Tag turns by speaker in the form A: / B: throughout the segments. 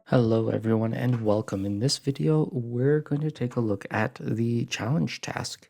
A: Hello everyone and welcome. In this video, we're going to take a look at the challenge task.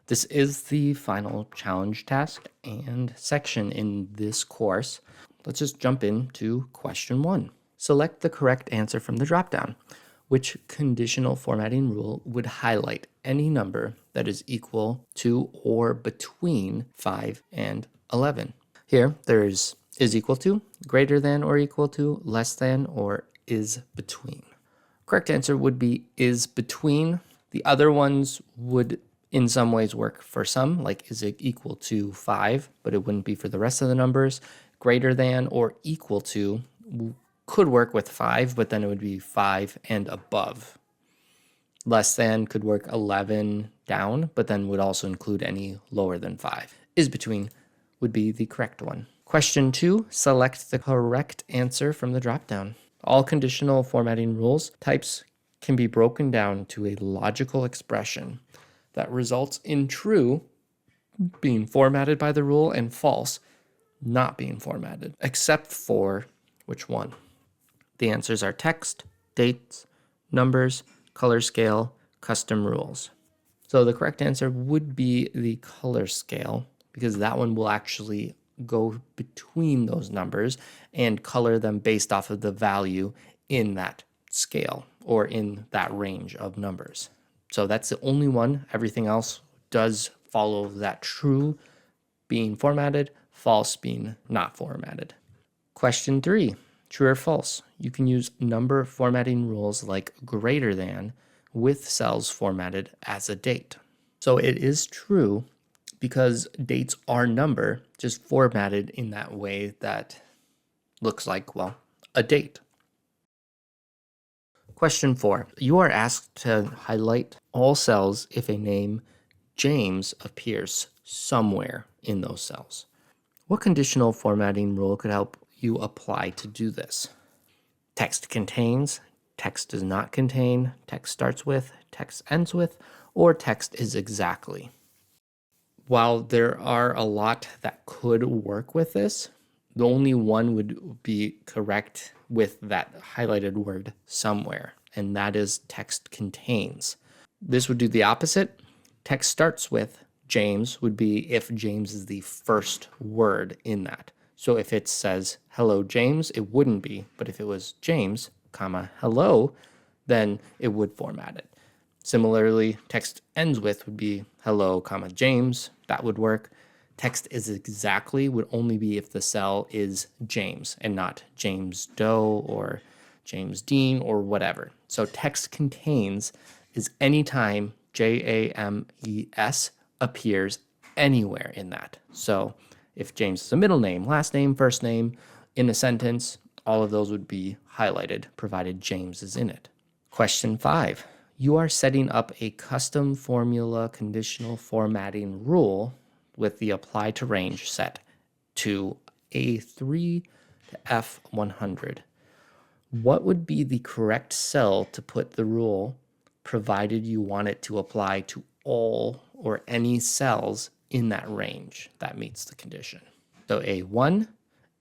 A: This is the final challenge task and section in this course. Let's just jump into question 1. Select the correct answer from the dropdown. Which conditional formatting rule would highlight any number that is equal to or between 5 and 11? Here, there's is equal to, greater than or equal to, less than, or is between. Correct answer would be is between. The other ones would in some ways work for some, like is it equal to 5, but it wouldn't be for the rest of the numbers. Greater than or equal to could work with 5, but then it would be 5 and above. Less than could work 11 down, but then would also include any lower than 5. Is between would be the correct one. Question 2, select the correct answer from the dropdown. All conditional formatting rules types can be broken down to a logical expression that results in true being formatted by the rule and false not being formatted, except for which one? The answers are text, dates, numbers, color scale, custom rules. So the correct answer would be the color scale, because that one will actually go between those numbers and color them based off of the value in that scale or in that range of numbers. So that's the only one. Everything else does follow that true being formatted, false being not formatted. Question 3, true or false? You can use number formatting rules like greater than with cells formatted as a date. So it is true because dates are number, just formatted in that way that looks like, well, a date. Question 4. You are asked to highlight all cells if a name James appears somewhere in those cells. What conditional formatting rule could help you apply to do this? Text contains, text does not contain, text starts with, text ends with, or text is exactly. While there are a lot that could work with this, the only one would be correct with that highlighted word somewhere, and that is text contains. This would do the opposite. Text starts with James would be if James is the first word in that. So if it says hello James, it wouldn't be, but if it was James, comma, hello, then it would format it. Similarly, text ends with would be hello, comma, James. That would work. Text is exactly would only be if the cell is James and not James Doe or James Dean or whatever. So text contains is anytime JAMES appears anywhere in that. So if James is a middle name, last name, first name in a sentence, all of those would be highlighted provided James is in it. Question 5. You are setting up a custom formula conditional formatting rule with the apply to range set to A3 to F100. What would be the correct cell to put the rule provided you want it to apply to all or any cells in that range that meets the condition? So A1,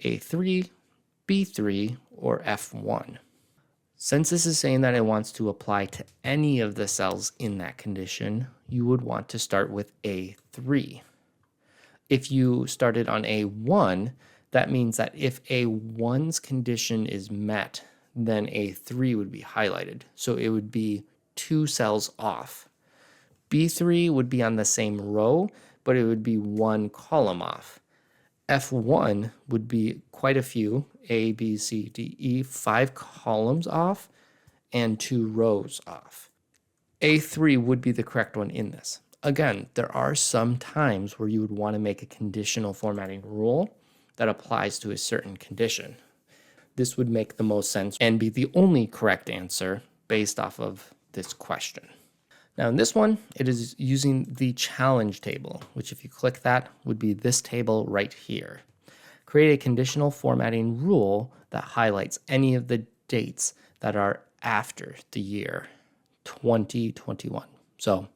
A: A3, B3, or F1. Since this is saying that it wants to apply to any of the cells in that condition, you would want to start with A3. If you started on A1, that means that if A1's condition is met, then A3 would be highlighted. So it would be 2 cells off. B3 would be on the same row, but it would be 1 column off. F1 would be quite a few, A, B, C, D, E, 5 columns off and 2 rows off. A3 would be the correct one in this. Again, there are some times where you would want to make a conditional formatting rule that applies to a certain condition. This would make the most sense and be the only correct answer based off of this question. Now in this one, it is using the challenge table, which if you click that would be this table right here. Create a conditional formatting rule that highlights any of the dates that are after the year 2021. So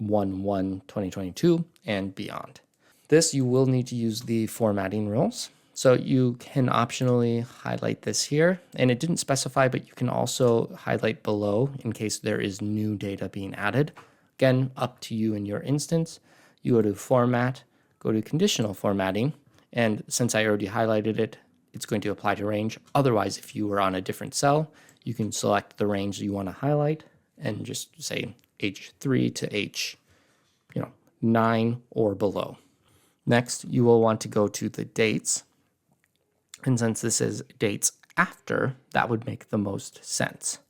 A: 1/1/2022 and beyond. This you will need to use the formatting rules. So you can optionally highlight this here, and it didn't specify, but you can also highlight below in case there is new data being added. Again, up to you in your instance. You go to Format, go to Conditional Formatting, and since I already highlighted it, it's going to apply to range. Otherwise, if you were on a different cell, you can select the range you want to highlight and just say H3 to H9 or below. Next, you will want to go to the dates. And since this is dates after, that would make the most sense.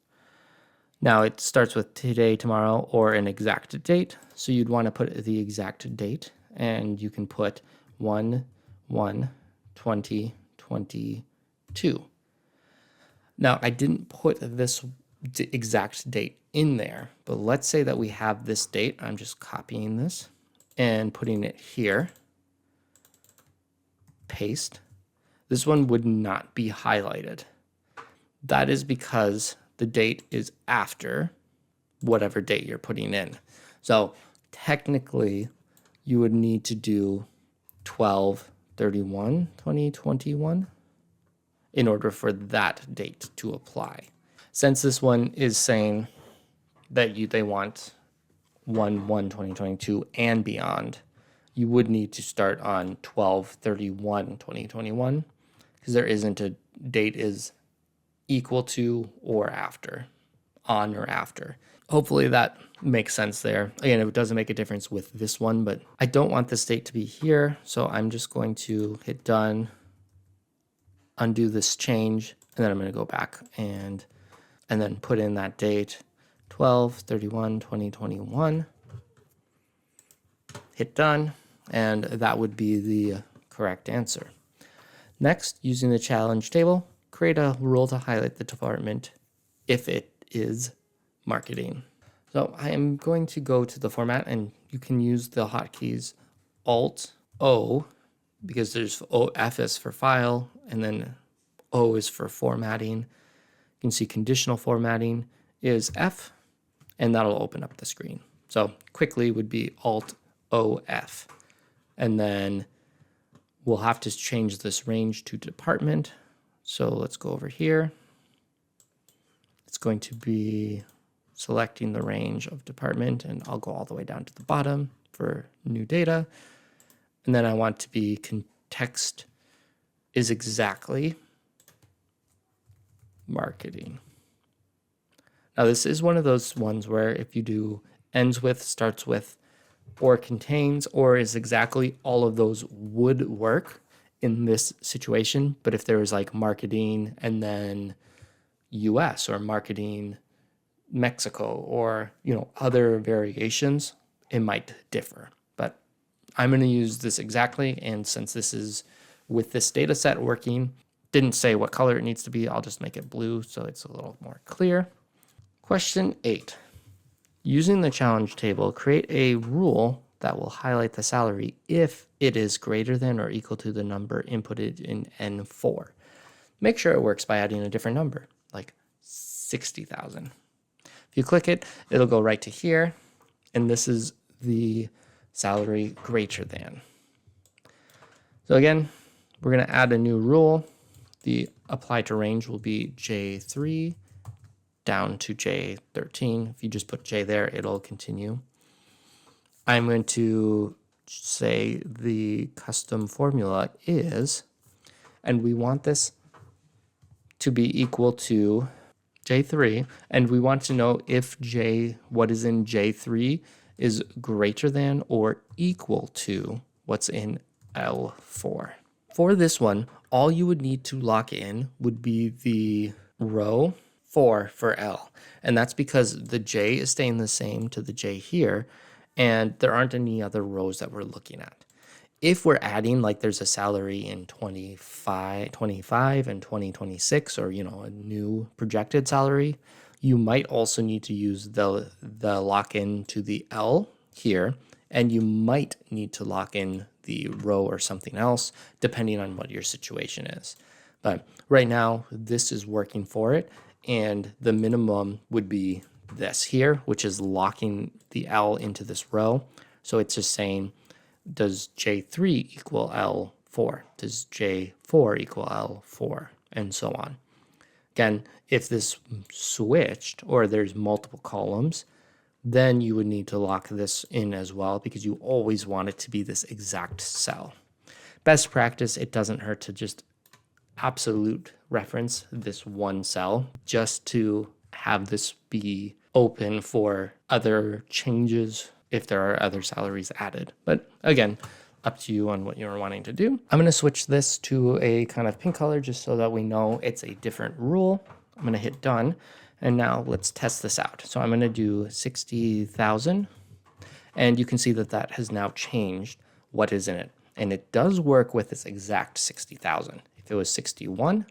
A: Now it starts with today, tomorrow, or an exact date. So you'd want to put the exact date, and you can put 1/1/2022. Now I didn't put this exact date in there, but let's say that we have this date. I'm just copying this and putting it here. Paste. This one would not be highlighted. That is because the date is after whatever date you're putting in. So technically, you would need to do 12/31/2021 in order for that date to apply. Since this one is saying that they want 1/1/2022 and beyond, you would need to start on 12/31/2021 because there isn't a date is equal to or after, on or after. Hopefully that makes sense there. Again, it doesn't make a difference with this one, but I don't want this date to be here, so I'm just going to hit done, undo this change, and then I'm going to go back and then put in that date, 12/31/2021. Hit done, and that would be the correct answer. Next, using the challenge table, create a rule to highlight the department if it is marketing. So I am going to go to the format, and you can use the hotkeys Alt-O because there's F is for file, and then O is for formatting. You can see conditional formatting is F, and that'll open up the screen. So quickly would be Alt-O-F. And then we'll have to change this range to department. So let's go over here. It's going to be selecting the range of department, and I'll go all the way down to the bottom for new data. And then I want to be context is exactly marketing. Now this is one of those ones where if you do ends with, starts with, or contains, or is exactly, all of those would work in this situation. But if there was like marketing and then US or marketing Mexico or other variations, it might differ. But I'm going to use this exactly, and since this is with this data set working, didn't say what color it needs to be, I'll just make it blue so it's a little more clear. Question 8. Using the challenge table, create a rule that will highlight the salary if it is greater than or equal to the number inputted in N4. Make sure it works by adding a different number, like 60,000. If you click it, it'll go right to here, and this is the salary greater than. So again, we're going to add a new rule. The apply to range will be J3 down to J13. If you just put J there, it'll continue. I'm going to say the custom formula is, and we want this to be equal to J3, and we want to know if what is in J3 is greater than or equal to what's in L4. For this one, all you would need to lock in would be the row 4 for L. And that's because the J is staying the same to the J here, and there aren't any other rows that we're looking at. If we're adding, like there's a salary in 25 and 2026, or a new projected salary, you might also need to use the lock in to the L here, and you might need to lock in the row or something else depending on what your situation is. But right now this is working for it, and the minimum would be this here, which is locking the L into this row. So it's just saying, does J3 equal L4? Does J4 equal L4? And so on. Again, if this switched or there's multiple columns, then you would need to lock this in as well because you always want it to be this exact cell. Best practice, it doesn't hurt to just absolute reference this one cell just to have this be open for other changes if there are other salaries added. But again, up to you on what you're wanting to do. I'm going to switch this to a kind of pink color just so that we know it's a different rule. I'm going to hit done. And now let's test this out. So I'm going to do 60,000. And you can see that that has now changed what is in it. And it does work with this exact 60,000. If it was 61,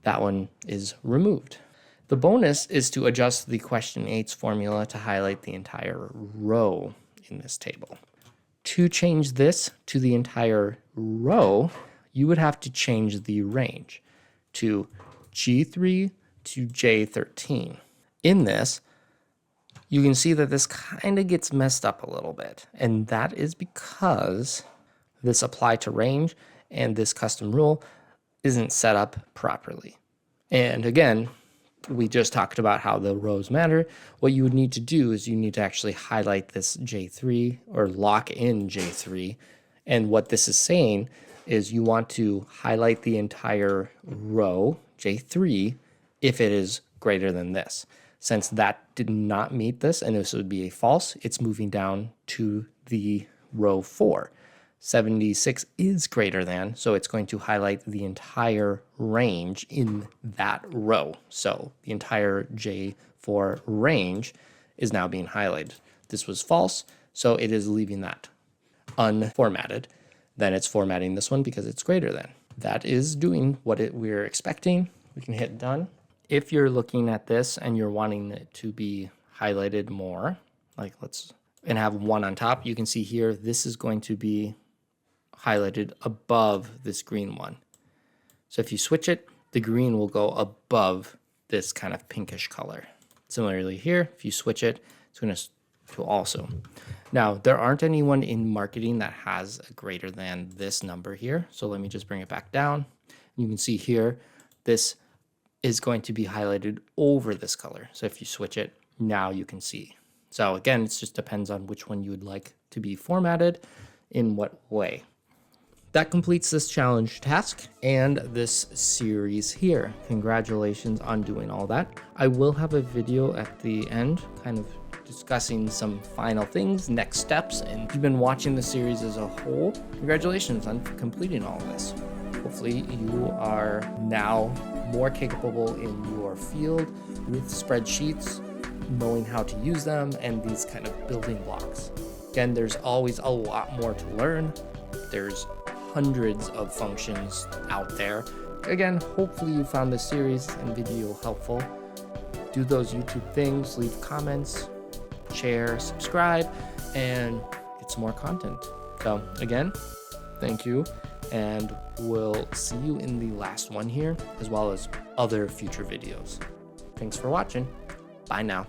A: that one is removed. The bonus is to adjust the question 8's formula to highlight the entire row in this table. To change this to the entire row, you would have to change the range to G3 to J13. In this, you can see that this kind of gets messed up a little bit, and that is because this apply to range and this custom rule isn't set up properly. And again, we just talked about how the rows matter. What you would need to do is you need to actually highlight this J3 or lock in J3. And what this is saying is you want to highlight the entire row, J3, if it is greater than this. Since that did not meet this, and this would be a false, it's moving down to the row 4. 76 is greater than, so it's going to highlight the entire range in that row. So the entire J4 range is now being highlighted. This was false, so it is leaving that unformatted. Then it's formatting this one because it's greater than. That is doing what we're expecting. We can hit done. If you're looking at this and you're wanting it to be highlighted more, like and have one on top, you can see here, this is going to be highlighted above this green one. So if you switch it, the green will go above this kind of pinkish color. Similarly here, if you switch it, it's going to also. Now, there aren't anyone in marketing that has a greater than this number here. So let me just bring it back down. You can see here, this is going to be highlighted over this color. So if you switch it, now you can see. So again, it just depends on which one you would like to be formatted in what way. That completes this challenge task and this series here. Congratulations on doing all that. I will have a video at the end kind of discussing some final things, next steps, and if you've been watching the series as a whole, congratulations on completing all of this. Hopefully you are now more capable in your field with spreadsheets, knowing how to use them and these kind of building blocks. Again, there's always a lot more to learn. There's hundreds of functions out there. Again, hopefully you found this series and video helpful. Do those YouTube things, leave comments, share, subscribe, and get some more content. So again, thank you, and we'll see you in the last one here, as well as other future videos. Thanks for watching. Bye now.